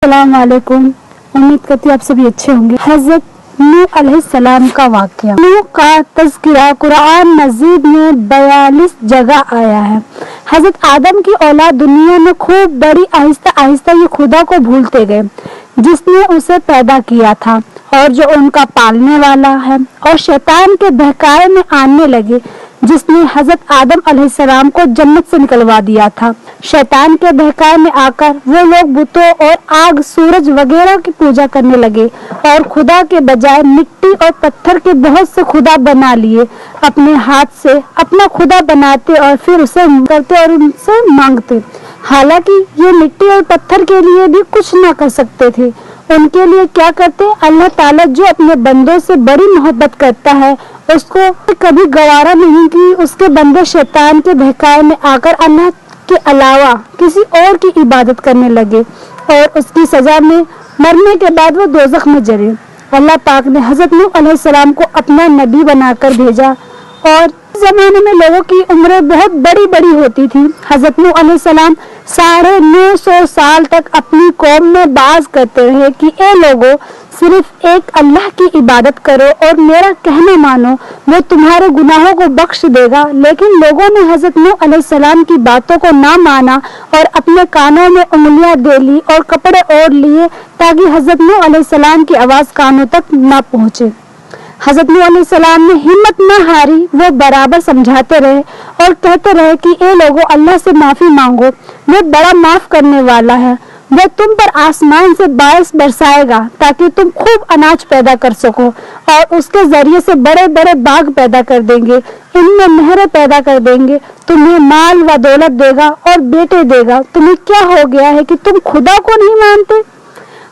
अस्सलाम वालेकुम। उम्मीद करती हूँ आप सभी अच्छे होंगे। हजरत नूह अलैहिस्सलाम का वाक़या। नूह का तज़किरा कुरान मजीद में 42 जगह आया है। हजरत आदम की औलाद दुनिया में खूब बड़ी, आहिस्ता आहिस्ता ये खुदा को भूलते गए जिसने उसे पैदा किया था और जो उनका पालने वाला है, और शैतान के बहकावे में आने लगे जिसने हजरत आदम अलैहिस्सलाम को जन्नत से निकलवा दिया था। शैतान के बहकावे में आकर वो लोग बुतों और आग, सूरज वगैरह की पूजा करने लगे और खुदा के बजाय मिट्टी और पत्थर के बहुत से खुदा बना लिए। अपने हाथ से अपना खुदा बनाते और फिर उसे करते और उनसे मांगते। हालांकि ये मिट्टी और पत्थर के लिए भी कुछ ना कर सकते थे। उनके लिए क्या करते? अल्लाह ताला जो अपने बंदों से बड़ी मोहब्बत करता है उसको कभी गवारा नहीं कि उसके बंदे शैतान के बहकावे में आकर अल्लाह के अलावा किसी और की इबादत करने लगे और उसकी सजा में मरने के बाद वो दोज़ख में जले। अल्लाह पाक ने हजरत नूह अलैहिस्सलाम को अपना नबी बनाकर भेजा और जमाने में लोगों की उम्रें बहुत बड़ी बड़ी होती थी। हजरत नूह अलैहिस्सलाम 950 साल तक अपनी कौम में बाज करते रहे कि ए लोगों, सिर्फ एक अल्लाह की इबादत करो और मेरा कहना मानो, वो तुम्हारे गुनाहों को बख्श देगा। लेकिन लोगों ने हजरत नूह अलैहिस्सलाम की बातों को ना माना और अपने कानों में उंगलियां दे ली और कपड़े ओढ़ लिए ताकि हजरत नूह अलैहिस्सलाम की आवाज कानों तक ना पहुंचे। हजरत नूह अलैहिस्सलाम ने हिम्मत न हारी, वो बराबर समझाते रहे और कहते रहे कि ए लोगों, अल्लाह से माफी मांगो, वो बड़ा माफ करने वाला है। वो तुम पर आसमान से बारिश बरसाएगा ताकि तुम खूब अनाज पैदा कर सको और उसके जरिए से बड़े बड़े बाग पैदा कर देंगे, इनमें नहरें पैदा कर देंगे, तुम्हें माल व दौलत देगा और बेटे देगा। तुम्हें क्या हो गया है कि तुम खुदा को नहीं मानते?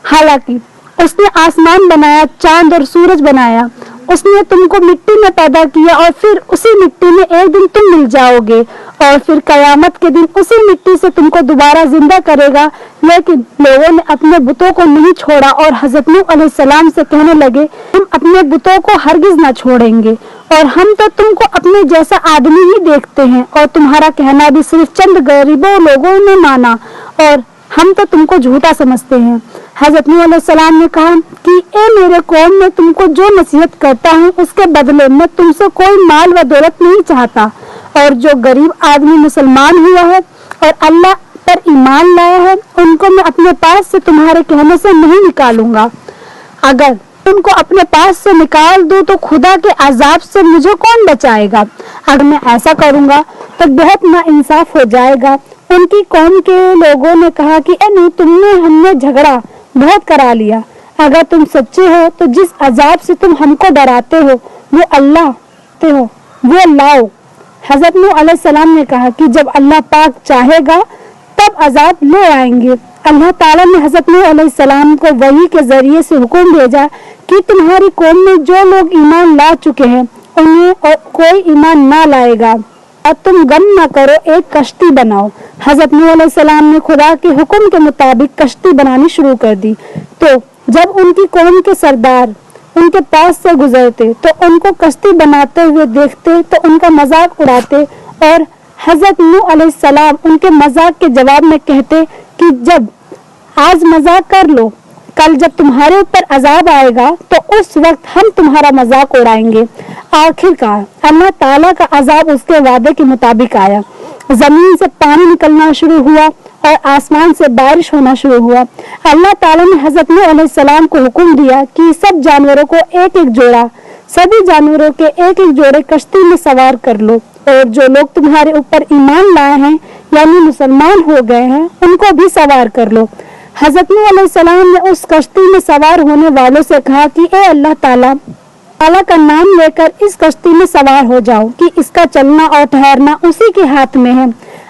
हालांकि उसने आसमान बनाया, चांद और सूरज बनाया, उसने तुमको मिट्टी में पैदा किया और फिर उसी मिट्टी में एक दिन तुम मिल जाओगे और फिर कयामत के दिन उसी मिट्टी से तुमको दोबारा जिंदा करेगा। लेकिन लोगों ने अपने बुतों को नहीं छोड़ा और हजरत नूह अलैहिस्सलाम से कहने लगे, हम अपने बुतों को हरगिज ना छोड़ेंगे और हम तो तुमको अपने जैसा आदमी ही देखते हैं और तुम्हारा कहना भी सिर्फ चंद गरीबों लोगों ने माना और हम तो तुमको झूठा समझते हैं। हजरत नूह अलैहिस्सलाम ने कहा कि ए मेरे कौम, में तुमको जो नसीहत करता हूँ उसके बदले मैं तुमसे कोई माल व दौलत नहीं चाहता, और जो गरीब आदमी मुसलमान हुआ है और अल्लाह पर ईमान लाया है उनको मैं अपने पास से तुम्हारे कहने से नहीं निकालूंगा। अगर उनको अपने पास से निकाल दूं तो खुदा के अजाब से मुझे कौन बचाएगा? अगर मैं ऐसा करूंगा तो बहुत नाइंसाफ हो जाएगा। उनकी कौम के लोगों ने कहा कि ए नूह, हमने झगड़ा बहुत करा लिया। अगर तुम सच्चे हो तो जिस अजाब से तुम हमको डराते हो वो लाओ। हजरत नूह अलैहिस्सलाम ने कहा कि जब अल्लाह पाक चाहेगा तब अजाब ले आएंगे। अल्लाह ताला ने हजरत नूह अलैहिस्सलाम को वही के जरिए से हुक्म भेजा कि तुम्हारी कौम में जो लोग ईमान ला चुके हैं उन्हें और कोई ईमान ना लाएगा और तुम गम ना करो, एक कश्ती बनाओ। हजरत नूह अलैहिस्सलाम ने खुदा के हुक्म के मुताबिक कश्ती बनानी शुरू कर दी। तो जब उनकी कौम के सरदार उनके पास से गुजरते तो उनको कश्ती बनाते हुए देखते तो उनका मजाक उड़ाते और हजरत नूह अलैहिस्सलाम उनके मजाक के जवाब में कहते कि जब आज मजाक कर लो, कल जब तुम्हारे ऊपर अजाब आएगा तो उस वक्त हम तुम्हारा मजाक उड़ाएंगे। आखिरकार अल्लाह ताला का अजाब उसके वादे के मुताबिक आया। जमीन से पानी निकलना शुरू हुआ और आसमान से बारिश होना शुरू हुआ। अल्लाह ताला ने हजरत नूह अलैहिस्सलाम को हुक्म दिया कि सब जानवरों को एक एक जोड़ा, सभी जानवरों के एक एक जोड़े कश्ती में सवार कर लो और जो लोग तुम्हारे ऊपर ईमान लाए हैं यानी मुसलमान हो गए हैं उनको भी सवार कर लो। हजरत नूह अलैहिस्सलाम ने उस कश्ती में सवार होने वालों से कहा कि ए अल्लाह ताला का नाम लेकर इस कश्ती में सवार हो जाओ कि इसका चलना और ठहरना उसी के हाथ में है।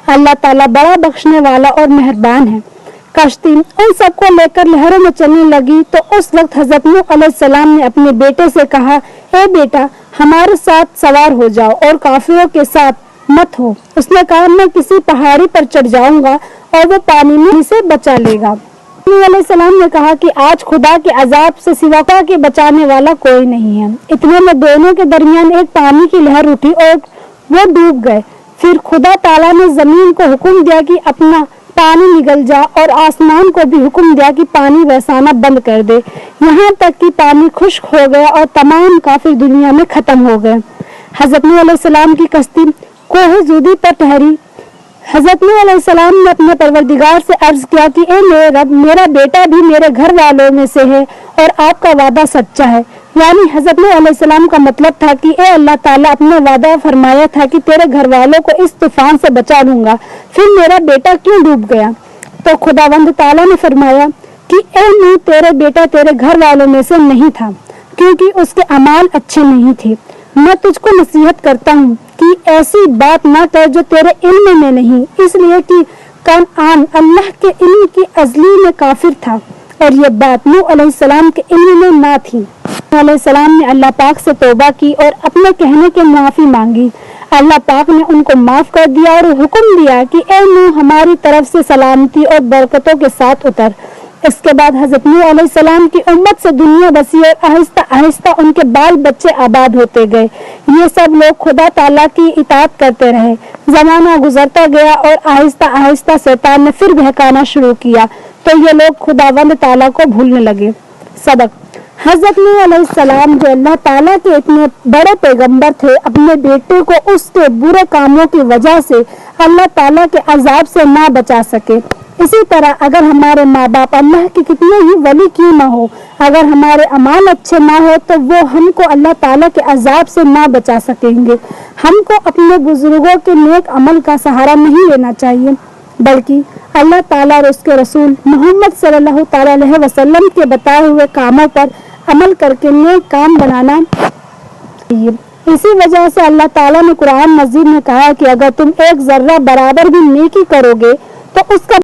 अल्लाह ताला बड़ा बख्शने वाला और मेहरबान है। कश्ती उन सबको लेकर लहरों में चलने लगी तो उस वक्त हजरत नूह अलैहिस्सलाम ने अपने बेटे से कहा, ए बेटा, हमारे साथ सवार हो जाओ और काफिरों के साथ मत हो। उसने कहा, मैं किसी पहाड़ी पर चढ़ जाऊंगा और वो पानी में से बचा लेगा। नूह अलैहिस्सलाम ने कहा कि आज खुदा के अजाब से सिवा के बचाने वाला कोई नहीं है। इतने में दोनों के दरमियान एक पानी की लहर उठी और वो डूब गए। फिर खुदा ताला ने जमीन को हुक्म दिया कि अपना पानी निगल जा और आसमान को भी हुक्म दिया कि पानी बरसाना बंद कर दे, यहाँ तक कि पानी खुश्क हो गया और तमाम काफिर दुनिया में खत्म हो गए। हजरत नूह अलैहिस्सलाम की कश्ती कोहे जूदी पर ठहरी। हजरत नूह अलैहिस्सलाम ने अपने परवरदिगार से अर्ज किया कि ए मेरे रब, मेरा बेटा भी मेरे घर वालों में से है और आपका वादा सच्चा है। यानी हजरत नूह अलैहिस्सलाम का मतलब था कि ए अल्लाह ताला, अपने वादा फरमाया था कि तेरे घर वालों को इस तूफान से बचा लूंगा, फिर मेरा बेटा क्यों डूब गया? तो खुदावंद ताला ने फरमाया कि ए नूह, तेरे बेटा तेरे घर वालों में से नहीं था, क्योंकि उसके अमाल अच्छे नहीं थे। मैं तुझको नसीहत करता हूँ कि ऐसी बात ना कर जो तेरे इल्म में नहीं, इसलिए कि कनान अल्लाह के इल्म की अजली में काफिर था और ये बात नूह अलैहिस्सलाम के इल्म में ना थी। नूह अलैहिस्सलाम ने अल्लाह पाक से तौबा की और अपने कहने की माफी मांगी। अल्लाह पाक ने उनको माफ कर दिया और हुक्म दिया कि ए नूह, हमारी तरफ से सलामती और बरकतों के साथ उतर। इसके बाद हजरत नूह अलैहिस्सलाम की उम्मत से दुनिया बसी और आहिस्ता आहिस्ता उनके बाल बच्चे आबाद होते गए। ये सब लोग खुदा ताला की इताअत करते रहे। जमाना गुजरता गया और आहिस्ता आहिस्ता शैतान ने फिर बहकाना शुरू किया, तो ये लोग खुदावंद ताला को भूलने लगे। सबक: हजरत नूह अलैहिस्सलाम जो अल्लाह ताला के इतने बड़े पैगंबर थे, अपने बेटे को उसके बुरे कामों की वजह से अल्लाह ताला के अजाब से ना बचा सके। इसी तरह अगर हमारे माँ बाप अल्लाह के कितने ही वली क्यों ना हो, अगर हमारे अमाल अच्छे ना हो तो वो हमको अल्लाह ताला के अजाब से ना बचा सकेंगे। हमको अपने बुजुर्गों के नेक अमल का सहारा नहीं लेना चाहिए, बल्कि अल्लाह ताला और उसके रसूल मोहम्मद सल्लल्लाहु अलैहि वसल्लम के बताए हुए कामों पर अमल करके नेक काम बनाना चाहिए। इसी वजह से अल्लाह ताला ने कुरान मजीद में कहा कि अगर तुम एक जर्रा बराबर भी नेकी करोगे तो उसका